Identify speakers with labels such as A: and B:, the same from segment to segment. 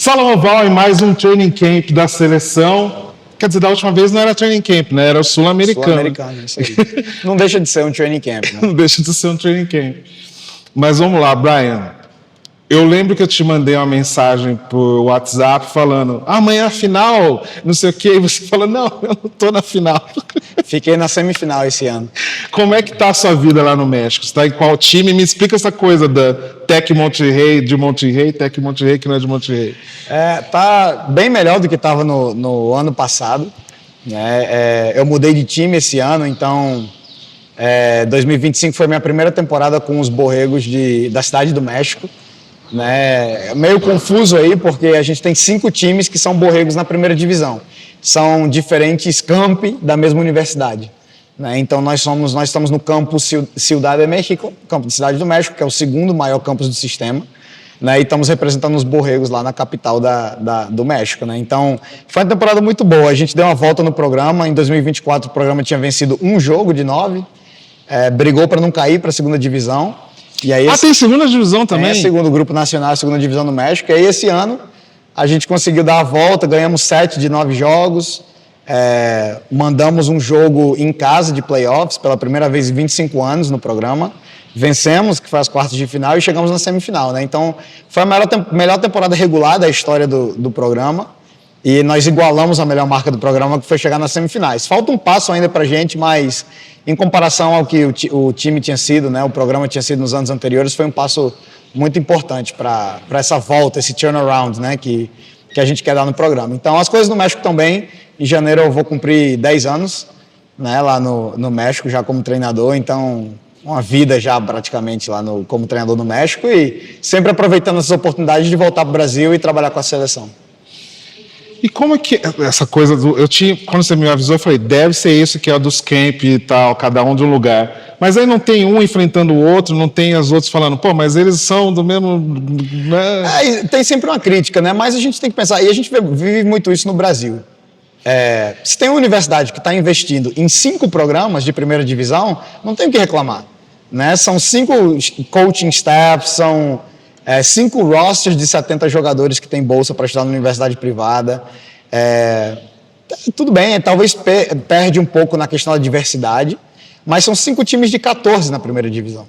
A: Sala Oval em mais um training camp da seleção. Quer dizer, da última vez não era training camp, né? Era o Sul-Americano.
B: Sul-Americano, isso aí. Não deixa de ser um training camp, né?
A: Não deixa de ser um training camp. Mas vamos lá, Brian. Eu lembro que eu te mandei uma mensagem por WhatsApp falando amanhã a final, não sei o quê, e você falou, não, eu não estou na final.
B: Fiquei na semifinal esse ano.
A: Como é que está a sua vida lá no México? Você está em qual time? Me explica essa coisa da Tec Monterrey, de Monterrey, Tec Monterrey, que não é de Monterrey.
B: Tá bem melhor do que estava no ano passado. Né? Eu mudei de time esse ano, então 2025 foi minha primeira temporada com os Borregos da cidade do México. Né? Meio confuso aí, porque a gente tem 5 times que são Borregos na primeira divisão. São diferentes campi da mesma universidade. Né? Então nós estamos no campus Ciudad de México, campo de Cidade do México, que é o segundo maior campus do sistema. Né? E estamos representando os Borregos lá na capital do México. Né? Então foi uma temporada muito boa. A gente deu uma volta no programa. Em 2024 o programa tinha vencido um jogo de 9. Brigou para não cair para a segunda divisão. E aí
A: tem segunda divisão também?
B: Segundo grupo nacional, segunda divisão do México. E aí esse ano a gente conseguiu dar a volta, ganhamos 7 de 9 jogos, mandamos um jogo em casa de playoffs, pela primeira vez em 25 anos no programa. Vencemos, que foi as quartas de final, e chegamos na semifinal. Né? Então foi a melhor temporada regular da história do programa. E nós igualamos a melhor marca do programa, que foi chegar nas semifinais. Falta um passo ainda pra gente, mas em comparação ao que o time tinha sido, né, o programa tinha sido nos anos anteriores, foi um passo muito importante para essa volta, esse turnaround, né, que a gente quer dar no programa. Então as coisas no México estão bem. Em janeiro eu vou cumprir 10 anos, né, lá no México, já como treinador, então uma vida já praticamente lá como treinador no México, e sempre aproveitando essas oportunidades de voltar para o Brasil e trabalhar com a seleção.
A: E como é que essa coisa quando você me avisou, eu falei, deve ser isso que é dos camp e tal, cada um de um lugar. Mas aí não tem um enfrentando o outro, não tem os outros falando, pô, mas eles são do mesmo... Né?
B: Tem sempre uma crítica, né? Mas a gente tem que pensar, e a gente vive muito isso no Brasil. Se tem uma universidade que está investindo em 5 programas de primeira divisão, não tem o que reclamar. Né? São 5 coaching staff, são 5 rosters de 70 jogadores que têm bolsa para estudar na universidade privada. Tudo bem, talvez perde um pouco na questão da diversidade, mas são 5 times de 14 na primeira divisão.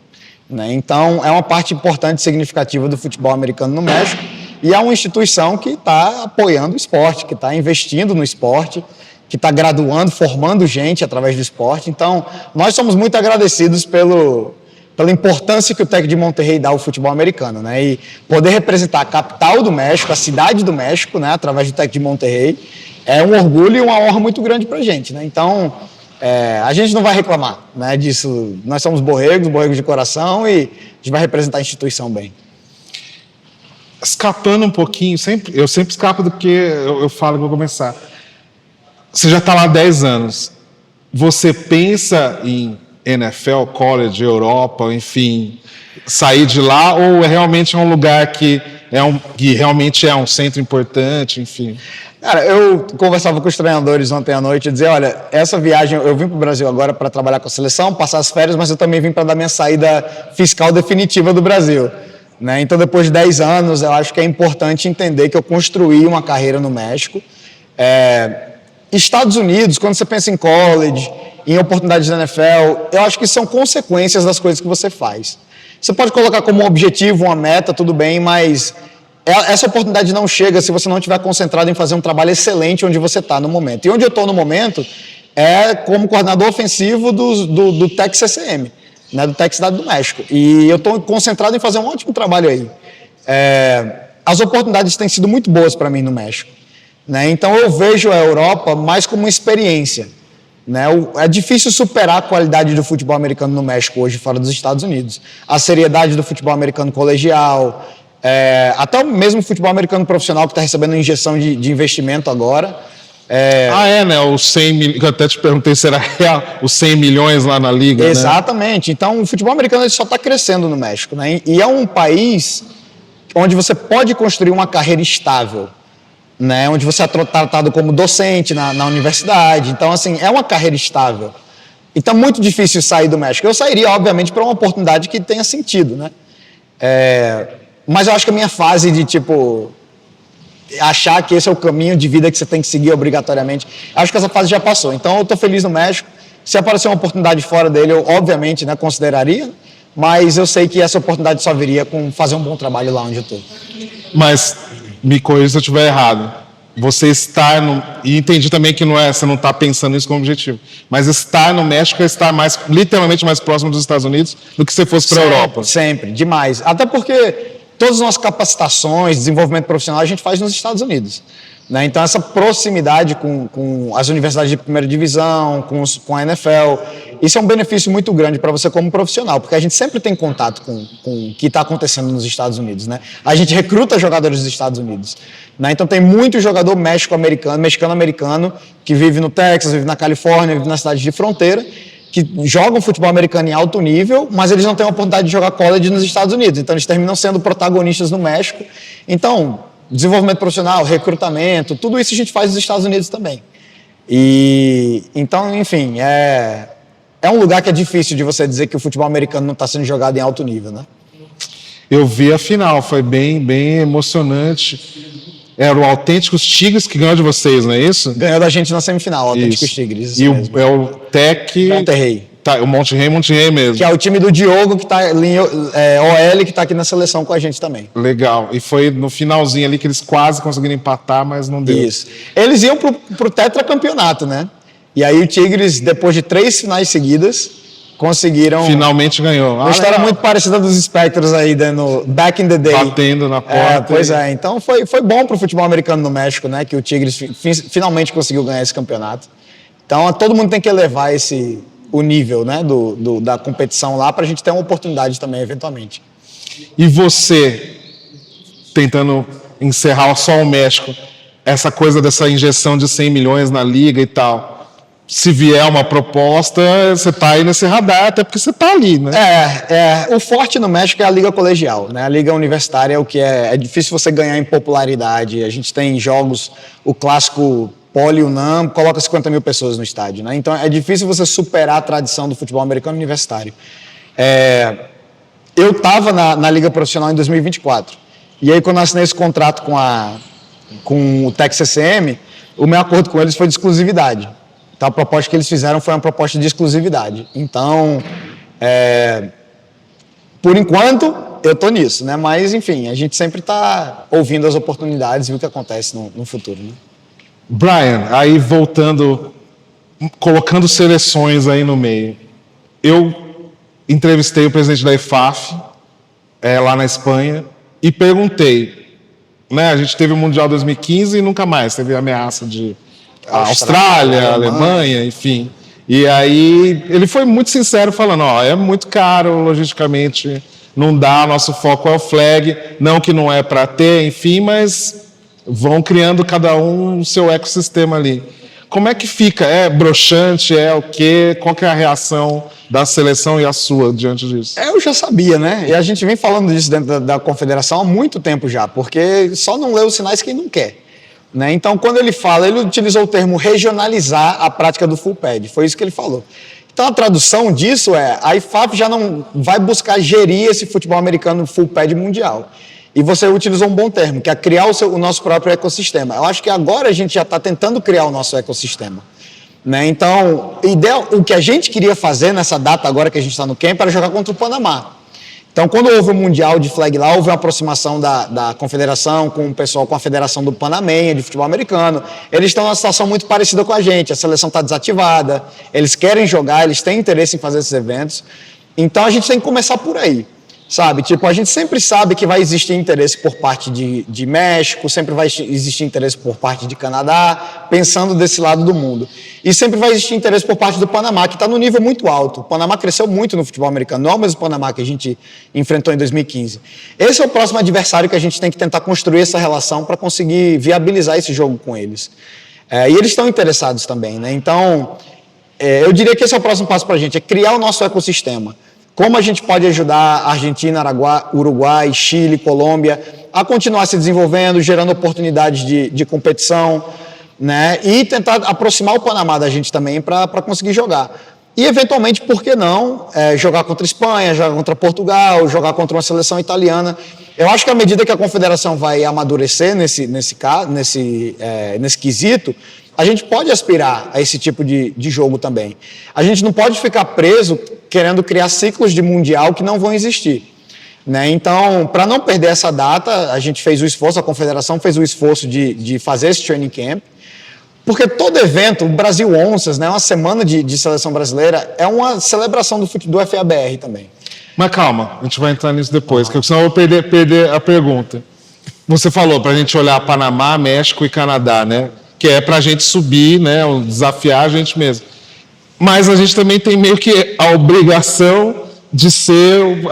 B: Né? Então, é uma parte importante e significativa do futebol americano no México, e é uma instituição que está apoiando o esporte, que está investindo no esporte, que está graduando, formando gente através do esporte. Então, nós somos muito agradecidos pela importância que o Tec de Monterrey dá ao futebol americano, né? E poder representar a capital do México, a cidade do México, né? Através do Tec de Monterrey, é um orgulho e uma honra muito grande para a gente, né? Então, a gente não vai reclamar, né, disso. Nós somos borregos de coração, e a gente vai representar a instituição bem.
A: Escapando um pouquinho, eu sempre escapo do que eu falo que vou começar. Você já está lá há 10 anos. Você pensa em NFL, college, Europa, enfim, sair de lá, ou realmente é um lugar que realmente é um centro importante, enfim?
B: Cara, eu conversava com os treinadores ontem à noite e dizia, olha, essa viagem, eu vim para o Brasil agora para trabalhar com a seleção, passar as férias, mas eu também vim para dar minha saída fiscal definitiva do Brasil. Né? Então, depois de 10 anos, eu acho que é importante entender que eu construí uma carreira no México. Estados Unidos, quando você pensa em college, em oportunidades da NFL, eu acho que são consequências das coisas que você faz. Você pode colocar como um objetivo, uma meta, tudo bem, mas essa oportunidade não chega se você não estiver concentrado em fazer um trabalho excelente onde você está no momento. E onde eu estou no momento é como coordenador ofensivo do Tec CCM, né, do Tec Cidade do México. E eu estou concentrado em fazer um ótimo trabalho aí. As oportunidades têm sido muito boas para mim no México. Né? Então eu vejo a Europa mais como uma experiência. Né? É difícil superar a qualidade do futebol americano no México hoje, fora dos Estados Unidos. A seriedade do futebol americano colegial, até mesmo o futebol americano profissional, que está recebendo injeção de investimento agora.
A: Né? Os 100 milhões, eu até te perguntei se era real, os 100 milhões lá na liga.
B: Exatamente. Né? Então o futebol americano ele só está crescendo no México. Né? E é um país onde você pode construir uma carreira estável. Né, onde você é tratado como docente na universidade. Então, assim, é uma carreira estável. Então, é muito difícil sair do México. Eu sairia, obviamente, para uma oportunidade que tenha sentido, né? Mas eu acho que a minha fase de, achar que esse é o caminho de vida que você tem que seguir obrigatoriamente. Acho que essa fase já passou. Então, eu estou feliz no México. Se aparecer uma oportunidade fora dele, eu, obviamente, né, consideraria. Mas eu sei que essa oportunidade só viria com fazer um bom trabalho lá onde eu estou.
A: Mas, me corrija se eu estiver errado. Você estar no... E entendi também que você não está pensando nisso como objetivo. Mas estar no México é estar literalmente mais próximo dos Estados Unidos do que se fosse para a Europa.
B: Sempre, demais. Até porque todas as nossas capacitações, desenvolvimento profissional, a gente faz nos Estados Unidos. Né? Então, essa proximidade com as universidades de primeira divisão, com a NFL, isso é um benefício muito grande para você como profissional, porque a gente sempre tem contato com o que está acontecendo nos Estados Unidos. Né? A gente recruta jogadores dos Estados Unidos. Né? Então, tem muito jogador mexicano-americano, que vive no Texas, vive na Califórnia, vive na cidade de fronteira, que jogam futebol americano em alto nível, mas eles não têm a oportunidade de jogar college nos Estados Unidos. Então, eles terminam sendo protagonistas no México. Então, desenvolvimento profissional, recrutamento, tudo isso a gente faz nos Estados Unidos também. E então, enfim, é um lugar que é difícil de você dizer que o futebol americano não está sendo jogado em alto nível, né?
A: Eu vi a final, foi bem emocionante. Era o Autênticos Tigres que ganhou de vocês, não é isso?
B: Ganhou da gente na semifinal, o Autênticos Tigres.
A: E o Tec...
B: Monterrey.
A: Tá, o Monterrey mesmo.
B: Que é o time do Diogo, que tá OL, que tá aqui na seleção com a gente também.
A: Legal. E foi no finalzinho ali que eles quase conseguiram empatar, mas não deu.
B: Isso. Eles iam pro tetracampeonato, né? E aí o Tigres, depois de 3 finais seguidas, conseguiram...
A: Finalmente ganhou.
B: Uma história muito parecida dos Spectros aí, dando back in the day.
A: Batendo na porta.
B: Pois é. Então foi bom pro futebol americano no México, né? Que o Tigres finalmente conseguiu ganhar esse campeonato. Então todo mundo tem que elevar o nível, né, da competição lá para a gente ter uma oportunidade também, eventualmente.
A: E você, tentando encerrar só o México, essa coisa dessa injeção de 100 milhões na liga e tal, se vier uma proposta, você está aí nesse radar, até porque você está ali, né?
B: O forte no México é a liga colegial, né? A liga universitária é o que é difícil você ganhar em popularidade. A gente tem jogos, o clássico Poli-UNAM coloca 50 mil pessoas no estádio, né? Então é difícil você superar a tradição do futebol americano universitário. Eu estava na liga profissional em 2024 e aí quando eu assinei esse contrato com o Texas CCM, o meu acordo com eles foi de exclusividade. Então a proposta que eles fizeram foi uma proposta de exclusividade. Então, por enquanto eu estou nisso, né? Mas enfim, a gente sempre está ouvindo as oportunidades e o que acontece no futuro, né?
A: Brian, aí voltando, colocando seleções aí no meio. Eu entrevistei o presidente da IFAF, lá na Espanha, e perguntei, né, a gente teve o Mundial 2015 e nunca mais, teve ameaça de Austrália, Alemanha, enfim. E aí ele foi muito sincero falando, é muito caro, logisticamente não dá, nosso foco é o flag, não que não é para ter, enfim, mas... vão criando cada um o seu ecossistema ali. Como é que fica? É broxante? É o quê? Qual que é a reação da seleção e a sua diante disso?
B: Eu já sabia, né? E a gente vem falando disso dentro da confederação há muito tempo já, porque só não lê os sinais quem não quer. Né? Então, quando ele fala, ele utilizou o termo regionalizar a prática do full pad. Foi isso que ele falou. Então, a tradução disso a IFAF já não vai buscar gerir esse futebol americano full pad mundial. E você utilizou um bom termo, que é criar o nosso próprio ecossistema. Eu acho que agora a gente já está tentando criar o nosso ecossistema. Né? Então, o que a gente queria fazer nessa data agora que a gente está no camp era jogar contra o Panamá. Então, quando houve o Mundial de Flag lá, houve uma aproximação da confederação com o pessoal, com a Federação do Panamenha de Futebol Americano. Eles estão numa situação muito parecida com a gente. A seleção está desativada, eles querem jogar, eles têm interesse em fazer esses eventos. Então, a gente tem que começar por aí. Sabe, tipo, a gente sempre sabe que vai existir interesse por parte de México, sempre vai existir interesse por parte de Canadá, pensando desse lado do mundo. E sempre vai existir interesse por parte do Panamá, que está no nível muito alto. O Panamá cresceu muito no futebol americano, não é o mesmo Panamá que a gente enfrentou em 2015. Esse é o próximo adversário que a gente tem que tentar construir essa relação para conseguir viabilizar esse jogo com eles. E eles estão interessados também, né? Então, eu diria que esse é o próximo passo para a gente, é criar o nosso ecossistema. Como a gente pode ajudar a Argentina, Uruguai, Chile, Colômbia a continuar se desenvolvendo, gerando oportunidades de competição, né? E tentar aproximar o Panamá da gente também para conseguir jogar. E, eventualmente, por que não jogar contra a Espanha, jogar contra Portugal, jogar contra uma seleção italiana. Eu acho que à medida que a confederação vai amadurecer nesse quesito, a gente pode aspirar a esse tipo de jogo também. A gente não pode ficar preso querendo criar ciclos de mundial que não vão existir. Né? Então, para não perder essa data, a gente fez o esforço, a confederação fez o esforço de fazer esse training camp, porque todo evento, o Brasil Onças, né, uma semana de seleção brasileira, é uma celebração do FABR também.
A: Mas calma, a gente vai entrar nisso depois, porque senão eu vou perder a pergunta. Você falou para a gente olhar Panamá, México e Canadá, né? Que é para a gente subir, né? Desafiar a gente mesmo. Mas a gente também tem meio que a obrigação de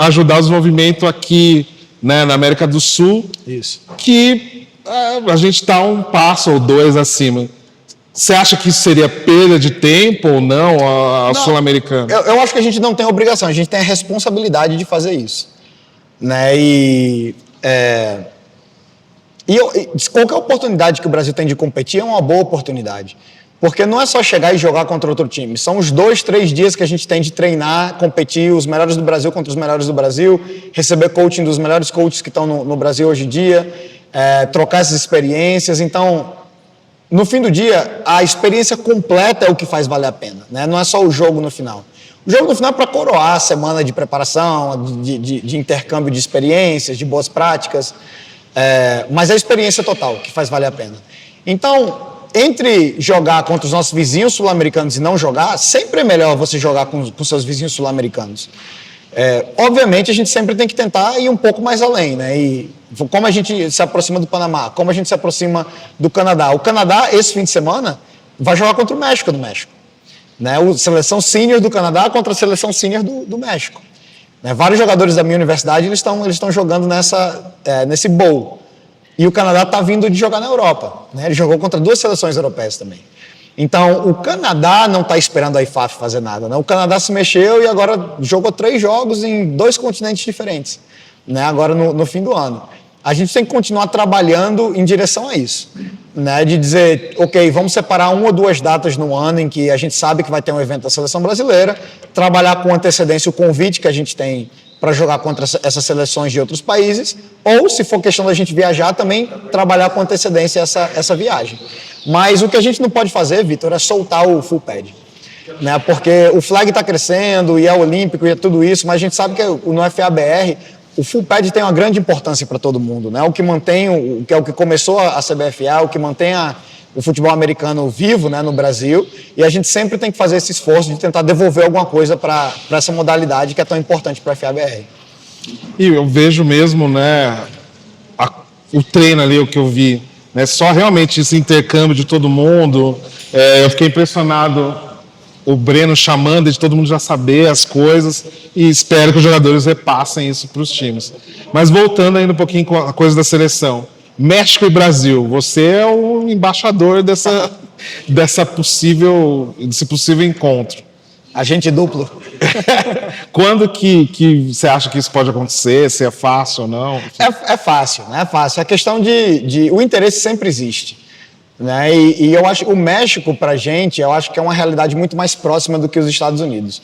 A: ajudar o desenvolvimento aqui, né, na América do Sul.
B: Isso.
A: Que a gente está um passo ou dois acima. Você acha que isso seria perda de tempo ou não ao sul-americano?
B: Eu acho que a gente não tem a obrigação, a gente tem a responsabilidade de fazer isso. Né? Qualquer oportunidade que o Brasil tem de competir é uma boa oportunidade. Porque não é só chegar e jogar contra outro time. São os 2, 3 dias que a gente tem de treinar, competir os melhores do Brasil contra os melhores do Brasil, receber coaching dos melhores coaches que estão no Brasil hoje em dia, trocar essas experiências. Então, no fim do dia, a experiência completa é o que faz valer a pena. Né? Não é só o jogo no final. O jogo no final é para coroar a semana de preparação, de intercâmbio de experiências, de boas práticas, mas é a experiência total que faz valer a pena. Então, entre jogar contra os nossos vizinhos sul-americanos e não jogar, sempre é melhor você jogar com seus vizinhos sul-americanos. Obviamente, a gente sempre tem que tentar ir um pouco mais além, né? E como a gente se aproxima do Panamá, como a gente se aproxima do Canadá. O Canadá, esse fim de semana, vai jogar contra o México no México. Né? A seleção sênior do Canadá contra a seleção sênior do México. Né? Vários jogadores da minha universidade eles estão jogando nesse bowl. E o Canadá está vindo de jogar na Europa. Né? Ele jogou contra 2 seleções europeias também. Então, o Canadá não está esperando a IFAF fazer nada. Né? O Canadá se mexeu e agora jogou 3 jogos em 2 continentes diferentes, né? Agora no fim do ano. A gente tem que continuar trabalhando em direção a isso. Né? De dizer, ok, vamos separar 1 ou 2 datas no ano em que a gente sabe que vai ter um evento da seleção brasileira, trabalhar com antecedência o convite que a gente tem para jogar contra essas seleções de outros países, ou, se for questão da gente viajar, também trabalhar com antecedência essa viagem. Mas o que a gente não pode fazer, Vitor, é soltar o full pad. Né? Porque o flag está crescendo, e é olímpico, e é tudo isso, mas a gente sabe que no FABR, o full pad tem uma grande importância para todo mundo. Né? O que mantém, o que começou a CBFA, o que mantém o futebol americano vivo, né, no Brasil, e a gente sempre tem que fazer esse esforço de tentar devolver alguma coisa para essa modalidade que é tão importante para a FABR.
A: E eu vejo mesmo, né, o treino ali, o que eu vi, né, só realmente esse intercâmbio de todo mundo. Eu fiquei impressionado, o Breno chamando de todo mundo já saber as coisas, e espero que os jogadores repassem isso para os times. Mas voltando ainda um pouquinho com a coisa da seleção. México e Brasil, você é o embaixador desse possível encontro. Agente
B: duplo.
A: Quando que você acha que isso pode acontecer? Se é fácil ou não?
B: É fácil, né? É fácil. A questão o interesse sempre existe. Né? E eu acho que o México, para a gente, eu acho que é uma realidade muito mais próxima do que os Estados Unidos.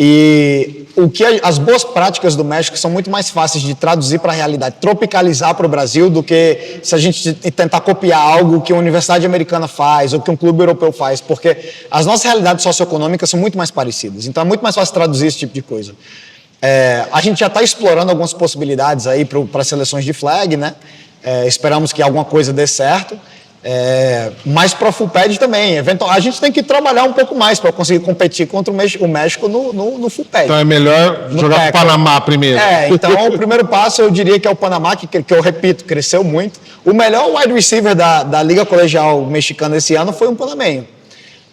B: E as boas práticas do México são muito mais fáceis de traduzir para a realidade, tropicalizar para o Brasil, do que se a gente tentar copiar algo que a universidade americana faz ou que um clube europeu faz, porque as nossas realidades socioeconômicas são muito mais parecidas. Então é muito mais fácil traduzir esse tipo de coisa. A gente já está explorando algumas possibilidades aí para seleções de flag, né? Esperamos que alguma coisa dê certo. Mas para o full pad também, a gente tem que trabalhar um pouco mais para conseguir competir contra o México no full pad.
A: Então é melhor jogar o Panamá primeiro.
B: Então o primeiro passo eu diria que é o Panamá, que eu repito, cresceu muito. O melhor wide receiver da Liga Colegial Mexicana esse ano foi um panamenho.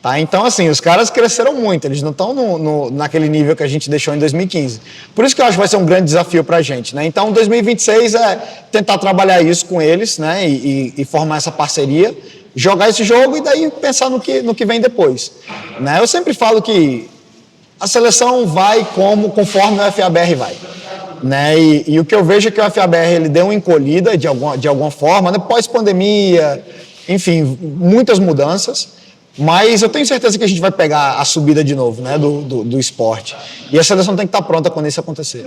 B: Tá? Então, assim, os caras cresceram muito, eles não estão naquele nível que a gente deixou em 2015. Por isso que eu acho que vai ser um grande desafio para a gente. Né? Então, 2026 é tentar trabalhar isso com eles, né? e formar essa parceria, jogar esse jogo e daí pensar no que vem depois. Né? Eu sempre falo que a seleção vai conforme o FABR vai. Né? E o que eu vejo é que o FABR ele deu uma encolhida de alguma forma, né? Pós-pandemia, enfim, muitas mudanças. Mas eu tenho certeza que a gente vai pegar a subida de novo, né, do esporte. E a seleção tem que estar pronta quando isso acontecer.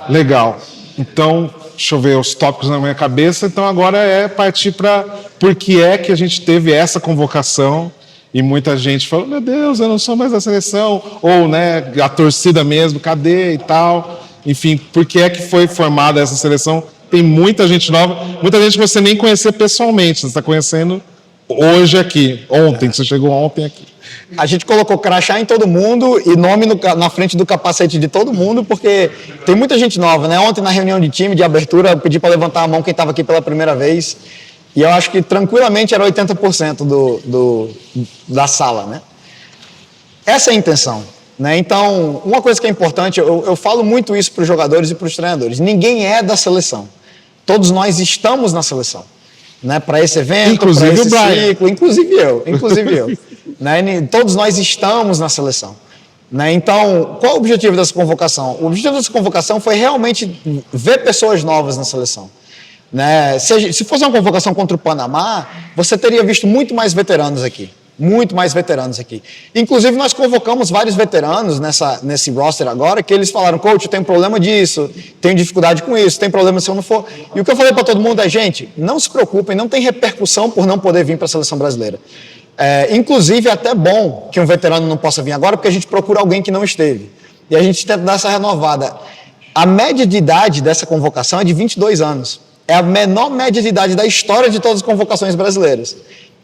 A: Legal. Então, deixa eu ver os tópicos na minha cabeça. Então, agora é partir para por que é que a gente teve essa convocação e muita gente falou, meu Deus, eu não sou mais da seleção. Ou, né, a torcida mesmo, cadê e tal. Enfim, por que é que foi formada essa seleção? Tem muita gente nova, muita gente que você nem conhecia pessoalmente, você está conhecendo hoje aqui, ontem, você chegou ontem aqui.
B: A gente colocou crachá em todo mundo e nome na frente do capacete de todo mundo, porque tem muita gente nova, né? Ontem na reunião de time, de abertura, eu pedi para levantar a mão quem estava aqui pela primeira vez, e eu acho que tranquilamente era 80% da sala, né? Essa é a intenção, né? Então, uma coisa que é importante, eu falo muito isso para os jogadores e para os treinadores, ninguém é da seleção, todos nós estamos na seleção. Né, para esse evento, para esse ciclo, inclusive eu. Né, todos nós estamos na seleção. Né, então, qual é o objetivo dessa convocação? O objetivo dessa convocação foi realmente ver pessoas novas na seleção. Né, se fosse uma convocação contra o Panamá, você teria visto muito mais veteranos aqui. Muito mais veteranos aqui. Inclusive, nós convocamos vários veteranos nesse roster agora, que eles falaram, coach, eu tenho problema disso, tenho dificuldade com isso, tem problema se eu não for. E o que eu falei para todo mundo é, gente, não se preocupem, não tem repercussão por não poder vir para a seleção brasileira. Inclusive, é até bom que um veterano não possa vir agora, porque a gente procura alguém que não esteve. E a gente tenta dar essa renovada. A média de idade dessa convocação é de 22 anos. É a menor média de idade da história de todas as convocações brasileiras.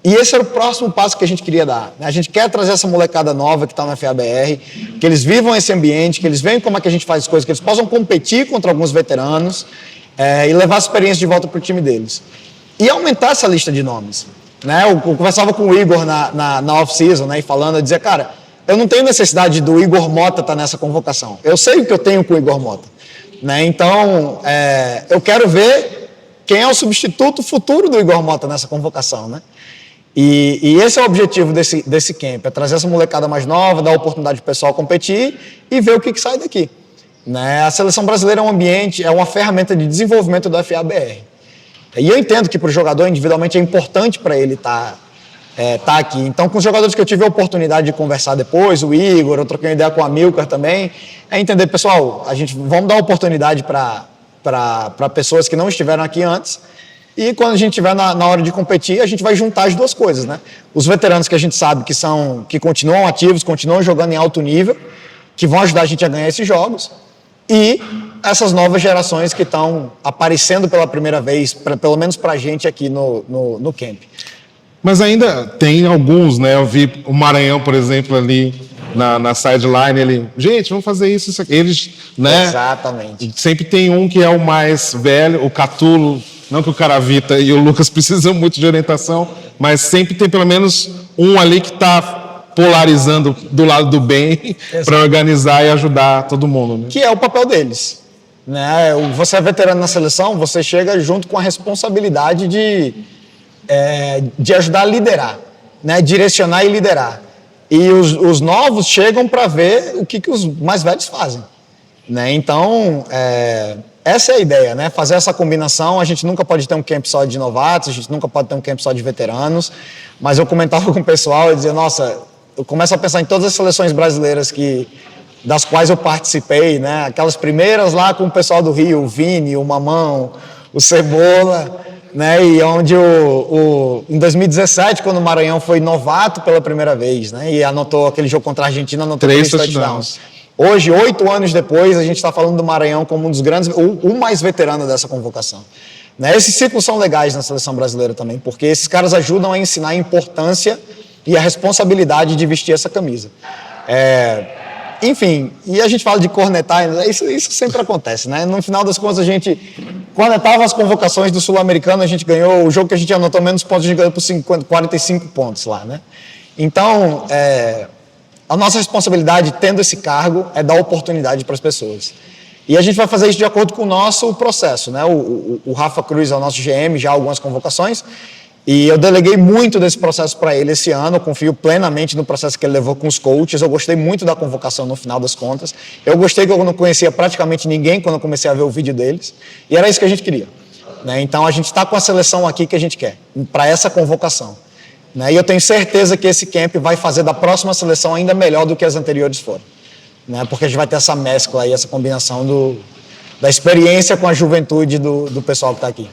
B: E esse era o próximo passo que a gente queria dar. A gente quer trazer essa molecada nova que está na FABR, que eles vivam esse ambiente, que eles vejam como é que a gente faz as coisas, que eles possam competir contra alguns veteranos e levar a experiência de volta para o time deles. E aumentar essa lista de nomes. Né? Eu conversava com o Igor na off-season, né, e falando, eu dizia, cara, eu não tenho necessidade do Igor Mota estar nessa convocação. Eu sei o que eu tenho com o Igor Mota. Né? Então, eu quero ver quem é o substituto futuro do Igor Mota nessa convocação, né? E esse é o objetivo desse camp, é trazer essa molecada mais nova, dar a oportunidade para o pessoal competir e ver o que sai daqui. Né? A seleção brasileira é um ambiente, é uma ferramenta de desenvolvimento do FABR. E eu entendo que para o jogador individualmente é importante para ele estar aqui. Então, com os jogadores que eu tive a oportunidade de conversar depois, o Igor, eu troquei uma ideia com a Milcar também, é entender, pessoal, vamos dar oportunidade para pessoas que não estiveram aqui antes. E quando a gente estiver na hora de competir, a gente vai juntar as duas coisas, né? Os veteranos que a gente sabe que continuam ativos, continuam jogando em alto nível, que vão ajudar a gente a ganhar esses jogos, e essas novas gerações que estão aparecendo pela primeira vez, pelo menos para a gente aqui no camp.
A: Mas ainda tem alguns, né? Eu vi o Maranhão, por exemplo, ali na sideline, gente, vamos fazer isso aqui. Eles, né?
B: Exatamente.
A: Sempre tem um que é o mais velho, o Catulo. Não que o Caravita e o Lucas precisam muito de orientação, mas sempre tem pelo menos um ali que está polarizando do lado do bem para organizar e ajudar todo mundo. Né?
B: Que é o papel deles. Né? Você é veterano na seleção, você chega junto com a responsabilidade de ajudar a liderar, né? Direcionar e liderar. E os novos chegam para ver o que os mais velhos fazem. Né? Então, essa é a ideia, né? Fazer essa combinação. A gente nunca pode ter um camp só de novatos, a gente nunca pode ter um camp só de veteranos, mas eu comentava com o pessoal e dizia, nossa, eu começo a pensar em todas as seleções brasileiras das quais eu participei, né? Aquelas primeiras lá com o pessoal do Rio, o Vini, o Mamão, o Cebola, né? E onde em 2017, quando o Maranhão foi novato pela primeira vez, né? E anotou aquele jogo contra a Argentina, anotou 3 touchdowns. Hoje, 8 anos depois, a gente está falando do Maranhão como um dos grandes, o mais veterano dessa convocação. Né? Esses ciclos são legais na seleção brasileira também, porque esses caras ajudam a ensinar a importância e a responsabilidade de vestir essa camisa. Enfim, e a gente fala de cornetar, isso sempre acontece, né? No final das contas, a gente cornetava as convocações do Sul-Americano, a gente ganhou, o jogo que a gente anotou menos pontos, a gente ganhou por 45 pontos lá, né? Então, a nossa responsabilidade, tendo esse cargo, é dar oportunidade para as pessoas. E a gente vai fazer isso de acordo com o nosso processo, né? O Rafa Cruz é o nosso GM, já há algumas convocações, e eu deleguei muito desse processo para ele esse ano, eu confio plenamente no processo que ele levou com os coaches, eu gostei muito da convocação no final das contas, eu gostei que eu não conhecia praticamente ninguém quando eu comecei a ver o vídeo deles, e era isso que a gente queria. Né? Então a gente está com a seleção aqui que a gente quer, para essa convocação. né? E eu tenho certeza que esse camp vai fazer da próxima seleção ainda melhor do que as anteriores foram, né? Porque a gente vai ter essa mescla aí, essa combinação da experiência com a juventude do pessoal que está aqui.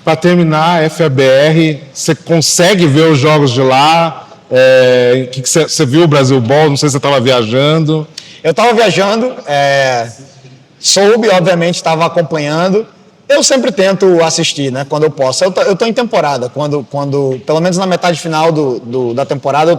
A: Para terminar, a FABR, você consegue ver os jogos de lá? Que você viu o Brasil Ball? Não sei se você estava viajando.
B: Eu estava viajando, soube, obviamente, estava acompanhando. Eu sempre tento assistir, né, quando eu posso. Eu tô em temporada, quando pelo menos na metade final da temporada,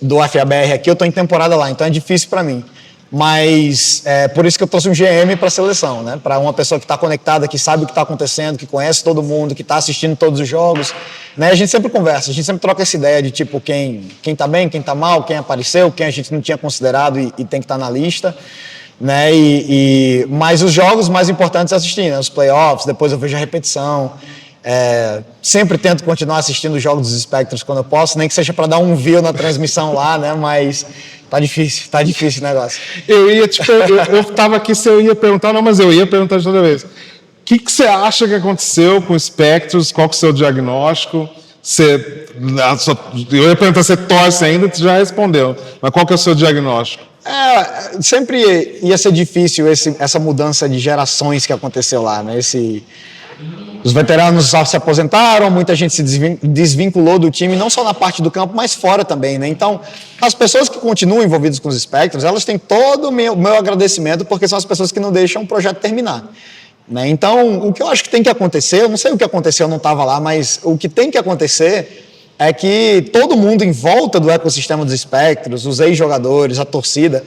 B: do FABR aqui, eu tô em temporada lá, então é difícil para mim. Mas por isso que eu trouxe um GM para a seleção, né? Para uma pessoa que está conectada, que sabe o que está acontecendo, que conhece todo mundo, que está assistindo todos os jogos, né? A gente sempre conversa, a gente sempre troca essa ideia de tipo quem está bem, quem está mal, quem apareceu, quem a gente não tinha considerado e tem que estar na lista, né? Mas os jogos mais importantes assistir, né? Os playoffs, depois eu vejo a repetição. Sempre tento continuar assistindo os jogos dos Spectros quando eu posso, nem que seja para dar um view na transmissão lá, né? Mas tá difícil o negócio.
A: Eu tava aqui se eu ia perguntar, não, mas eu ia perguntar de toda vez. O que você acha que aconteceu com o Spectros? Qual que é o seu diagnóstico? Eu ia perguntar se você torce ainda, você já respondeu. Mas qual que é o seu diagnóstico?
B: Sempre ia ser difícil essa mudança de gerações que aconteceu lá, né? Os veteranos se aposentaram, muita gente se desvinculou do time, não só na parte do campo, mas fora também, né? Então, as pessoas que continuam envolvidas com os Spectros, elas têm todo o meu agradecimento, porque são as pessoas que não deixam o projeto terminar, né? Então, o que eu acho que tem que acontecer, eu não sei o que aconteceu, eu não estava lá, mas o que tem que acontecer é que todo mundo em volta do ecossistema dos Spectros, os ex-jogadores, a torcida,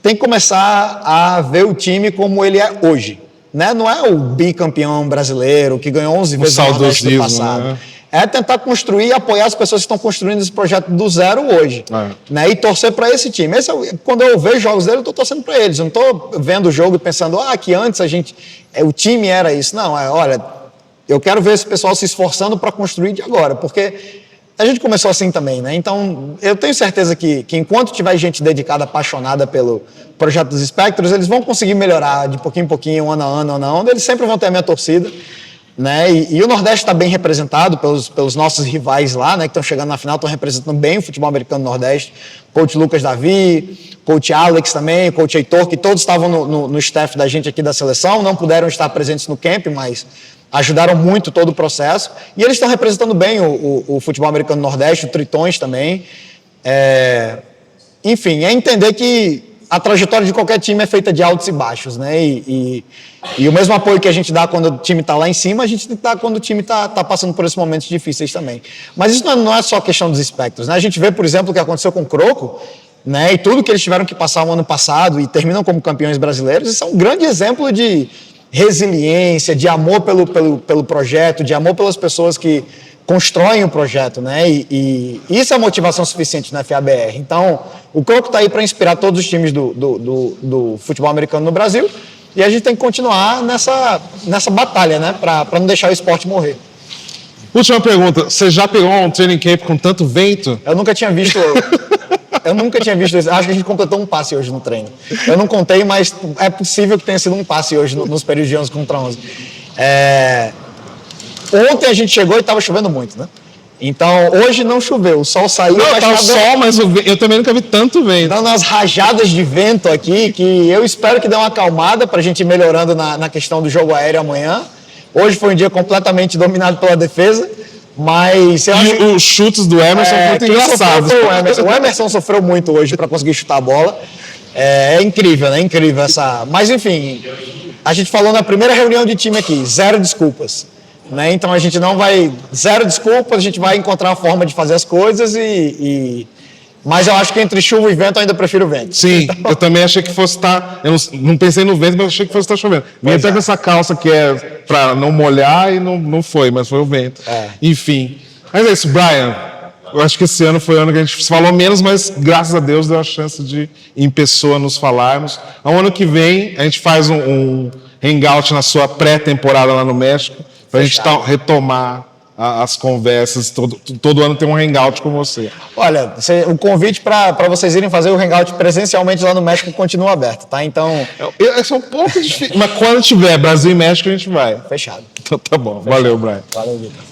B: tem que começar a ver o time como ele é hoje. Né? Não é o bicampeão brasileiro que ganhou 11 vezes o Nordeste do passado. Né? É tentar construir e apoiar as pessoas que estão construindo esse projeto do zero hoje. Né? E torcer para esse time. Quando eu vejo jogos dele, eu estou torcendo para eles. Eu não estou vendo o jogo e pensando que antes o time era isso. Não, olha, eu quero ver esse pessoal se esforçando para construir de agora, porque a gente começou assim também, né? Então, eu tenho certeza que enquanto tiver gente dedicada, apaixonada pelo projeto dos Spectros, eles vão conseguir melhorar de pouquinho em pouquinho, ano a ano, eles sempre vão ter a minha torcida, né? E o Nordeste está bem representado pelos nossos rivais lá, né? Que estão chegando na final, estão representando bem o futebol americano do Nordeste. Coach Lucas Davi, Coach Alex também, Coach Heitor, que todos estavam no staff da gente aqui da seleção, não puderam estar presentes no camp, mas ajudaram muito todo o processo, e eles estão representando bem o futebol americano do Nordeste, o Tritões também. Enfim, é entender que a trajetória de qualquer time é feita de altos e baixos, né? E o mesmo apoio que a gente dá quando o time está lá em cima, a gente tem que dar quando o time está passando por esses momentos difíceis também. Mas isso não é só questão dos Spectros, né? A gente vê, por exemplo, o que aconteceu com o Croco, né? E tudo que eles tiveram que passar no ano passado e terminam como campeões brasileiros, isso é um grande exemplo de resiliência, de amor pelo projeto, de amor pelas pessoas que constroem o projeto, né? E isso é motivação suficiente na FABR. Então, o Croco está aí para inspirar todos os times do futebol americano no Brasil, e a gente tem que continuar nessa batalha, né? Para não deixar o esporte morrer.
A: Última pergunta, você já pegou um training camp com tanto vento?
B: Eu nunca tinha visto isso. Acho que a gente completou um passe hoje no treino. Eu não contei, mas é possível que tenha sido um passe hoje nos períodos de 11 contra 11. Ontem a gente chegou e estava chovendo muito, né? Então, hoje não choveu, o sol saiu.
A: Não, tá o sol, mas eu também nunca vi tanto vento.
B: Dando umas rajadas de vento aqui, que eu espero que dê uma acalmada para a gente ir melhorando na questão do jogo aéreo amanhã. Hoje foi um dia completamente dominado pela defesa. Mas
A: os chutes do Emerson foram muito engraçados.
B: O Emerson sofreu muito hoje para conseguir chutar a bola. É incrível, né? Incrível essa. Mas enfim, a gente falou na primeira reunião de time aqui, 0 desculpas. Né? Então a gente não vai. 0 desculpas, a gente vai encontrar a forma de fazer as coisas mas eu acho que entre chuva e vento eu ainda prefiro o vento.
A: Sim, então, eu também achei que fosse estar. Eu não pensei no vento, mas achei que fosse estar chovendo. Vim até com essa calça que é para não molhar e não foi, mas foi o vento. Enfim. Mas é isso, Brian. Eu acho que esse ano foi o ano que a gente falou menos, mas graças a Deus deu a chance de, em pessoa, nos falarmos. No ano que vem, a gente faz um hangout na sua pré-temporada lá no México, para a gente retomar as conversas, todo ano tem um hangout com você.
B: Olha, o convite para vocês irem fazer o hangout presencialmente lá no México continua aberto, tá? Então...
A: É um pouco difícil, mas quando tiver Brasil e México a gente vai.
B: Fechado.
A: Então tá bom, valeu, Brian.
B: Valeu, Vitor.